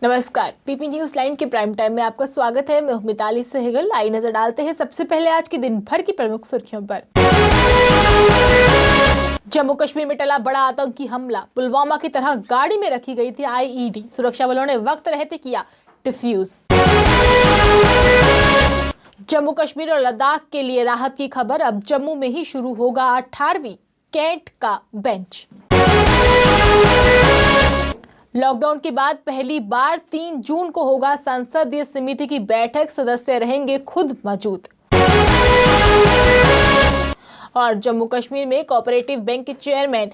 नमस्कार, PP news line के prime time में आपका स्वागत है। मैं हूं मिताली सहगल। आई नजर डालते हैं सबसे पहले आज के दिन भर की प्रमुख सुर्खियों पर। जम्मू कश्मीर में टला बड़ा आतंकी हमला। पुलवामा की तरह गाड़ी में रखी गई थी आईईडी। सुरक्षा बलों ने वक्त रहते किया डिफ्यूज। जम्मू कश्मीर और लद्दाख के लिए राहत की खबर। अब जम्मू में ही शुरू होगा 18वीं कैट का बेंच। लॉकडाउन के बाद पहली बार 3 जून को होगा संसदीय समिति की बैठक। सदस्य रहेंगे खुद मौजूद। और जम्मू कश्मीर में कोऑपरेटिव बैंक के चेयरमैन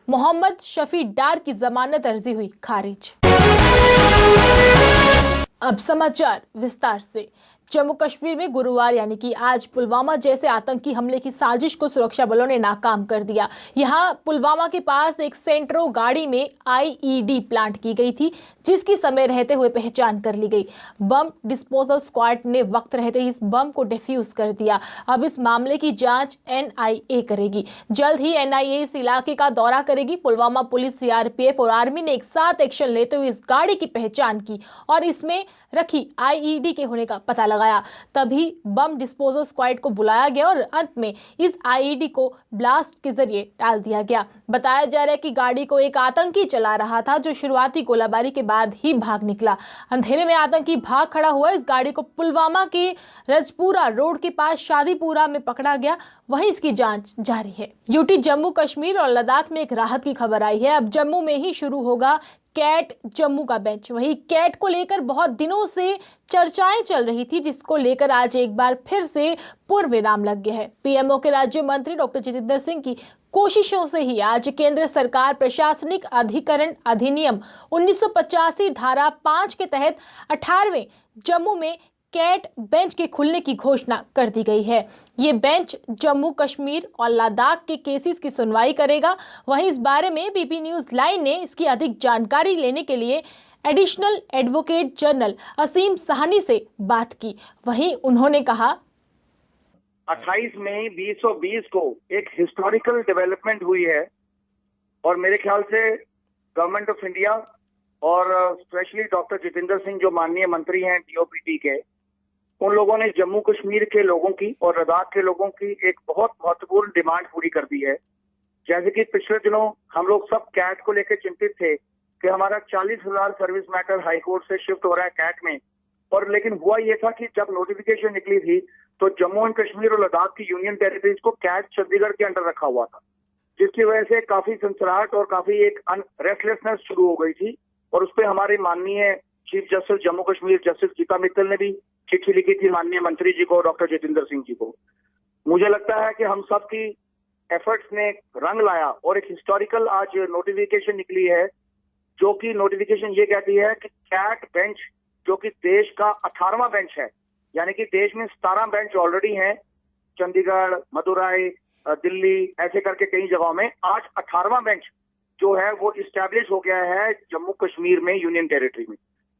मोहम्मद शफी डार की जमानत अर्जी हुई खारिज। अब समाचार विस्तार से। जम्मू कश्मीर में गुरुवार यानी कि आज पुलवामा जैसे आतंकी हमले की साजिश को सुरक्षा बलों ने नाकाम कर दिया। यहां पुलवामा के पास एक सेंट्रो गाड़ी में आईईडी प्लांट की गई थी, जिसकी समय रहते हुए पहचान कर ली गई। बम डिस्पोजल स्क्वाड ने वक्त रहते ही इस बम को डिफ्यूज कर दिया। अब इस मामले की जांच एनआईए करेगी। जल्द ही एनआईए इस इलाके का दौरा करेगी। पुलवामा पुलिस, सीआरपीएफ और आर्मी ने एक साथ एक्शन लेते हुए इस गाड़ी की पहचान की और इसमें रखी आईईडी के होने का पता लगाया। तभी बम डिस्पोजल स्क्वाड को बुलाया गया और अंत में इस आईईडी को ब्लास्ट के जरिए डाल दिया गया। बताया जा रहा है कि गाड़ी को एक आतंकी चला रहा था, जो शुरुआती गोलाबारी के बाद ही भाग निकला। अंधेरे में आतंकी भाग खड़ा हुआ। इस गाड़ी को पुलवामा के रजपुरा रोड के पास शादीपुरा में पकड़ा गया। वहीं इसकी जांच जारी है। यूटी, जम्मू कश्मीर और लद्दाख में एक राहत की खबर आई है। अब जम्मू में ही शुरू होगा कैट जम्मू का बेंच। वहीं कैट को लेकर बहुत दिनों से चर्चाएं चल रही थी, जिसको लेकर आज एक बार फिर से पूर्ण विराम लग गया है। पीएमओ के राज्य मंत्री डॉक्टर जितेंद्र सिंह की कोशिशों से ही आज केंद्र सरकार प्रशासनिक अधिकरण अधिनियम 1985 धारा 5 के तहत 18वें जम्मू में कैट बेंच के खुलने की घोषणा कर दी गई है। ये बेंच जम्मू कश्मीर और लद्दाख के केसेस की सुनवाई करेगा। वहीं इस बारे में पीपी न्यूज लाइन ने इसकी अधिक जानकारी लेने के लिए एडिशनल एडवोकेट जनरल असीम साहनी से बात की। वहीं उन्होंने कहा, 28 मई 2020 को एक हिस्टोरिकल डेवलपमेंट हुई है और मेरे ख्याल से गवर्नमेंट ऑफ इंडिया और स्पेशली डॉक्टर जितेंद्र सिंह जो माननीय मंत्री हैं डीओपीटी के, उन लोगों ने जम्मू कश्मीर के लोगों की और लद्दाख के लोगों की एक बहुत महत्वपूर्ण डिमांड पूरी कर दी है। जैसे कि पिछले दिनों हम लोग सब कैट को लेकर चिंतित थे कि हमारा 40,000 सर्विस मैटर हाईकोर्ट से शिफ्ट हो रहा है कैट में, और लेकिन हुआ ये था कि जब नोटिफिकेशन निकली थी तो जम्मू एंड कश्मीर और लद्दाख की यूनियन टेरिटरीज को कैट चंडीगढ़ के अंडर रखा हुआ था, जिसकी वजह से काफी सनसनाहट और काफी एक रेस्टलेसनेस शुरू हो गई थी। और उस पर हमारे माननीय chief justice Jammu Kashmir justice Geeta Mittal ने भी चिट्ठी लिखी थी माननीय मंत्री जी को, डॉक्टर जितेंद्र सिंह जी को। मुझे लगता है कि हम सब की एफर्ट्स ने रंग लाया और एक हिस्टोरिकल आज नोटिफिकेशन निकली है, जो कि नोटिफिकेशन ये कहती है कि कैट बेंच, जो कि देश का 18वां बेंच है, यानी कि देश में 17 बेंच ऑलरेडी हैं, चंडीगढ़, मदुरई, दिल्ली, ऐसे करके कई जगहों में, आज 18वां बेंच जो है वो इस्टेब्लिश हो गया है जम्मू कश्मीर में यूनियन टेरिटरी में,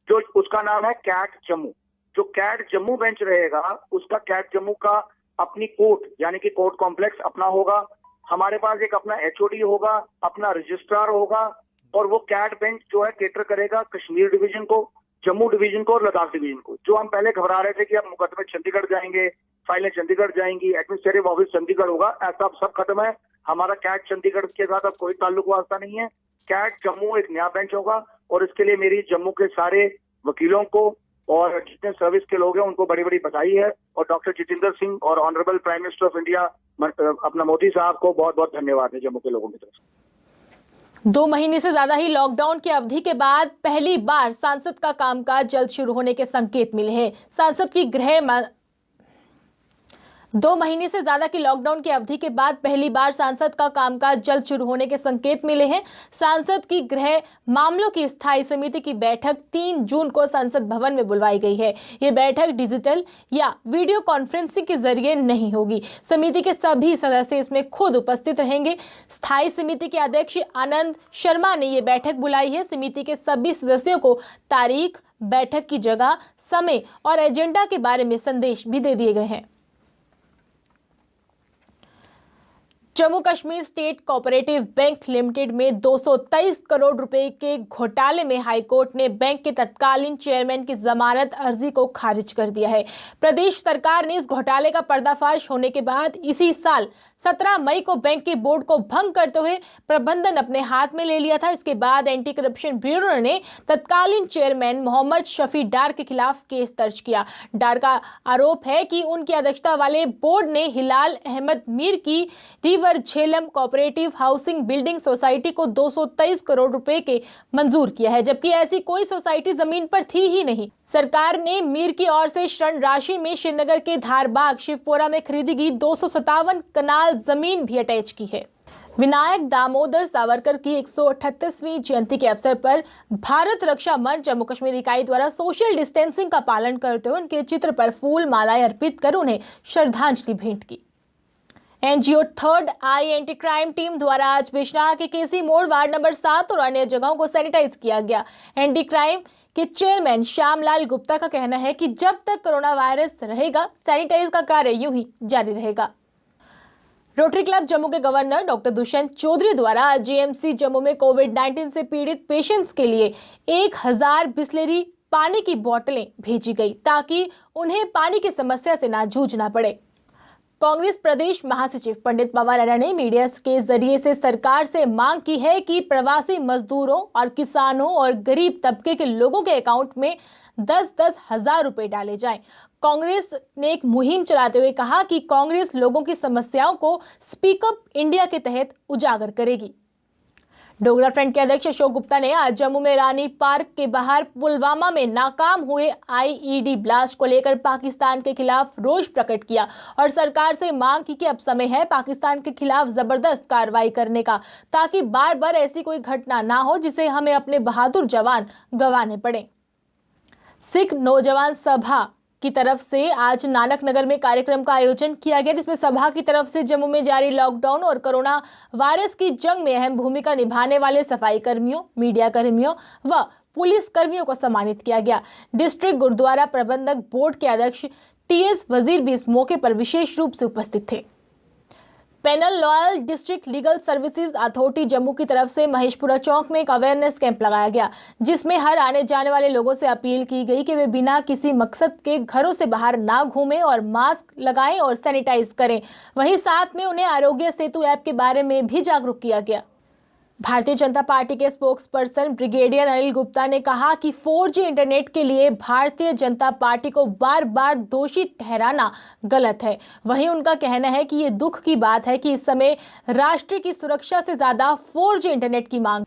जो उसका नाम है कैट जम्मू। जो कैट जम्मू बेंच रहेगा, उसका कैट जम्मू का अपनी कोर्ट यानी कि कोर्ट कॉम्प्लेक्स अपना होगा, हमारे पास एक अपना एचओडी होगा, अपना रजिस्ट्रार होगा, और वो कैट बेंच जो है केटर करेगा कश्मीर डिवीजन को, जम्मू डिवीजन को और लद्दाख डिवीजन को। जो हम पहले घबरा रहे थे कि अब मुकदमे चंडीगढ़ जाएंगे, फाइलें चंडीगढ़ जाएंगी, एडमिनिस्ट्रेटिव ऑफिस चंडीगढ़ होगा, ऐसा अब सब खत्म है। हमारा कैट चंडीगढ़ के साथ अब कोई ताल्लुक वास्ता नहीं है। कैट जम्मू एक नया बेंच होगा और इसके लिए मेरी जम्मू के सारे वकीलों को और जितने सर्विस के लोग हैं उनको बड़ी बड़ी बधाई है, और डॉक्टर जितेंद्र सिंह और honourable prime minister of India अपना मोदी साहब को बहुत बहुत धन्यवाद है जम्मू के लोगों की तरफ से। 2 महीने से ज्यादा ही लॉकडाउन की अवधि के बाद पहली बार सांसद का कामकाज जल्द शुरू होने के संकेत मिले हैं। सांसद की 2 महीने से ज्यादा की लॉकडाउन की अवधि के बाद पहली बार सांसद का कामकाज जल्द शुरू होने के संकेत मिले हैं। सांसद की गृह मामलों की स्थायी समिति की बैठक 3 जून को संसद भवन में बुलवाई गई है। ये बैठक डिजिटल या वीडियो कॉन्फ्रेंसिंग के जरिए नहीं होगी। समिति के सभी सदस्य इसमें खुद उपस्थित रहेंगे। स्थायी समिति के अध्यक्ष आनंद शर्मा ने ये बैठक बुलाई है। समिति के सभी सदस्यों को तारीख, बैठक की जगह, समय और एजेंडा के बारे में संदेश भी दे दिए गए हैं। Jammu Kashmir state cooperative bank limited में 223 करोड़ रुपए के घोटाले में हाईकोर्ट ने बैंक के तत्कालीन चेयरमैन की जमानत अर्जी को खारिज कर दिया है। प्रदेश सरकार ने इस घोटाले का पर्दाफाश होने के बाद इसी साल 17 मई को बैंक के बोर्ड को भंग करते हुए प्रबंधन अपने हाथ में ले लिया था। इसके बाद एंटी करप्शन ब्यूरो ने तत्कालीन चेयरमैन मोहम्मद शफी डार के खिलाफ केस दर्ज किया। डार का आरोप है कि उनकी अध्यक्षता वाले बोर्ड ने हिलाल अहमद मीर की river Jhelum cooperative housing building society को 223 करोड़ रुपए के मंजूर किया है, जबकि ऐसी कोई सोसाइटी जमीन पर थी ही नहीं। सरकार ने मीर की ओर से ऋण राशि में श्रीनगर के धारबाग शिवपुरा में खरीदी गई 257 कनाल जमीन भी अटैच की है। विनायक दामोदर सावरकर की 138वीं जयंती के अवसर पर भारत रक्षा मंच जम्मू कश्मीर इकाई द्वारा सोशल डिस्टेंसिंग का पालन करते हुए उनके चित्र पर फूल मालाएं अर्पित कर उन्हें श्रद्धांजलि भेंट की। एनजीओ थर्ड आई एंटी क्राइम टीम द्वारा आज बिजनौर के केसी मोड़ वार्ड नंबर 7 और अन्य जगहों को सैनिटाइज किया गया। एंटी क्राइम के चेयरमैन श्यामलाल गुप्ता का कहना है कि जब तक कोरोना वायरस रहेगा सैनिटाइज का कार्य यूं ही जारी रहेगा। रोटरी क्लब जम्मू के गवर्नर डॉक्टर दुष्यंत चौधरी द्वारा जीएमसी जम्मू में कोविड-19 से पीड़ित पेशेंट्स के लिए 1000 बिस्लेरी पानी की बोतलें भेजी गई ताकि उन्हें पानी की समस्या से ना जूझना पड़े। कांग्रेस प्रदेश महासचिव पंडित पवन अरा ने मीडिया के जरिए से सरकार से मांग की है कि प्रवासी मजदूरों और किसानों और गरीब तबके के लोगों के अकाउंट में 10-10 हजार रुपए डाले जाएं। कांग्रेस ने एक मुहिम चलाते हुए कहा कि कांग्रेस लोगों की समस्याओं को स्पीक अप इंडिया के तहत उजागर करेगी। डोगरा फ्रंट के अध्यक्ष अशोक गुप्ता ने आज जम्मू में रानी पार्क के बाहर पुलवामा में नाकाम हुए आईईडी ब्लास्ट को लेकर पाकिस्तान के खिलाफ रोष प्रकट किया और सरकार से मांग की कि अब समय है पाकिस्तान के खिलाफ जबरदस्त कार्रवाई करने का, ताकि बार बार ऐसी कोई घटना ना हो जिसे हमें अपने बहादुर जवान गंवाने पड़े। सिख नौजवान सभा की तरफ से आज नानक नगर में कार्यक्रम का आयोजन किया गया, जिसमें सभा की तरफ से जम्मू में जारी लॉकडाउन और कोरोना वायरस की जंग में अहम भूमिका निभाने वाले सफाई कर्मियों, मीडिया कर्मियों व पुलिस कर्मियों को सम्मानित किया गया। डिस्ट्रिक्ट गुरुद्वारा प्रबंधक बोर्ड के अध्यक्ष टीएस वजीर भी इस मौके पर विशेष रूप से उपस्थित थे। Panel loyal district legal services authority Jammu की तरफ से महेशपुरा चौक में एक अवेयरनेस कैंप लगाया गया, जिसमें हर आने जाने वाले लोगों से अपील की गई कि वे बिना किसी मकसद के घरों से बाहर ना घूमें और मास्क लगाएं और सैनिटाइज करें। वहीं साथ में उन्हें आरोग्य सेतु ऐप के बारे में भी जागरूक किया गया। भारतीय जनता पार्टी के spokes person brigadier Anil Gupta ने कहा कि 4G इंटरनेट के लिए भारतीय जनता पार्टी को बार बार दोषी ठहराना गलत है। वहीं उनका कहना है कि ये दुख की बात है कि इस समय राष्ट्र की सुरक्षा से ज्यादा 4G इंटरनेट की मांग।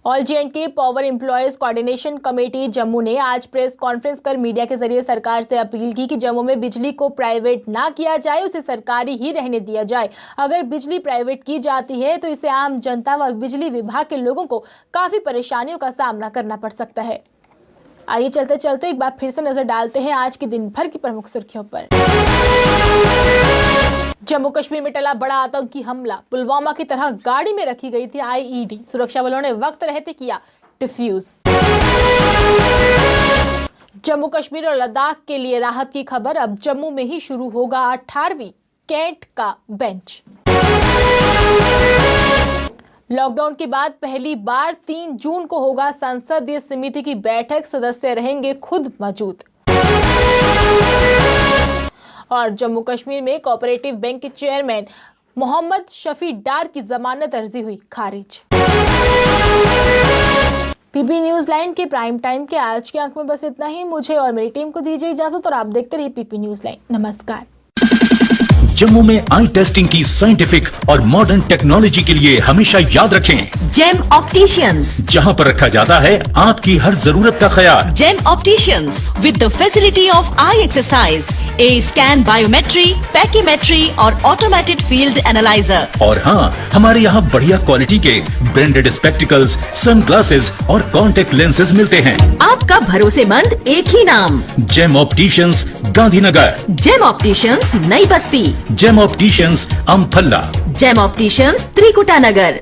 All J&K power employees coordination committee Jammu ने आज प्रेस कॉन्फ्रेंस कर मीडिया के जरिए सरकार से अपील की कि जम्मू में बिजली को प्राइवेट ना किया जाए, उसे सरकारी ही रहने दिया जाए। अगर बिजली प्राइवेट की जाती है तो इसे आम जनता व बिजली विभाग के लोगों को काफी परेशानियों का सामना करना पड़ सकता है। आइए चलते चलते एक बार फिर से नजर डालते हैं आज के दिन भर की प्रमुख सुर्खियों पर। जम्मू कश्मीर में टला बड़ा आतंकी हमला, पुलवामा की तरह गाड़ी में रखी गई थी आईईडी, सुरक्षा बलों ने वक्त रहते किया डिफ्यूज। जम्मू कश्मीर और लद्दाख के लिए राहत की खबर, अब जम्मू में ही शुरू होगा 18वीं कैट का बेंच। लॉकडाउन के बाद पहली बार 3 जून को होगा संसदीय समिति की बैठक, सदस्य रहेंगे खुद मौजूद। और जम्मू कश्मीर में कोऑपरेटिव बैंक के चेयरमैन मोहम्मद शफी डार की जमानत अर्जी हुई खारिज। पीपी न्यूज लाइन के प्राइम टाइम के आज के अंक में बस इतना ही। मुझे और मेरी टीम को दीजिए इजाजत और आप देखते रहिए पीपी न्यूज लाइन। नमस्कार। जम्मू में आई टेस्टिंग की साइंटिफिक और मॉडर्न टेक्नोलॉजी के लिए हमेशा याद रखें जेम ऑप्टिशियंस, जहां पर रखा जाता है आपकी हर जरूरत का ख्याल। Gem opticians with the facility of eye exercise, A scan, biometry, pachymetry और ऑटोमेटेड फील्ड एनालाइजर। और हाँ, हमारे यहाँ बढ़िया क्वालिटी के ब्रांडेड स्पेक्टिकल्स, सनग्लासेस और कॉन्टेक्ट लेंसेज मिलते हैं। आपका भरोसेमंद एक ही नाम, Gem opticians, Gandhinagar. Gem opticians, Nai Basti. Gem opticians, Amphalla. Gem opticians, Trikuta नगर।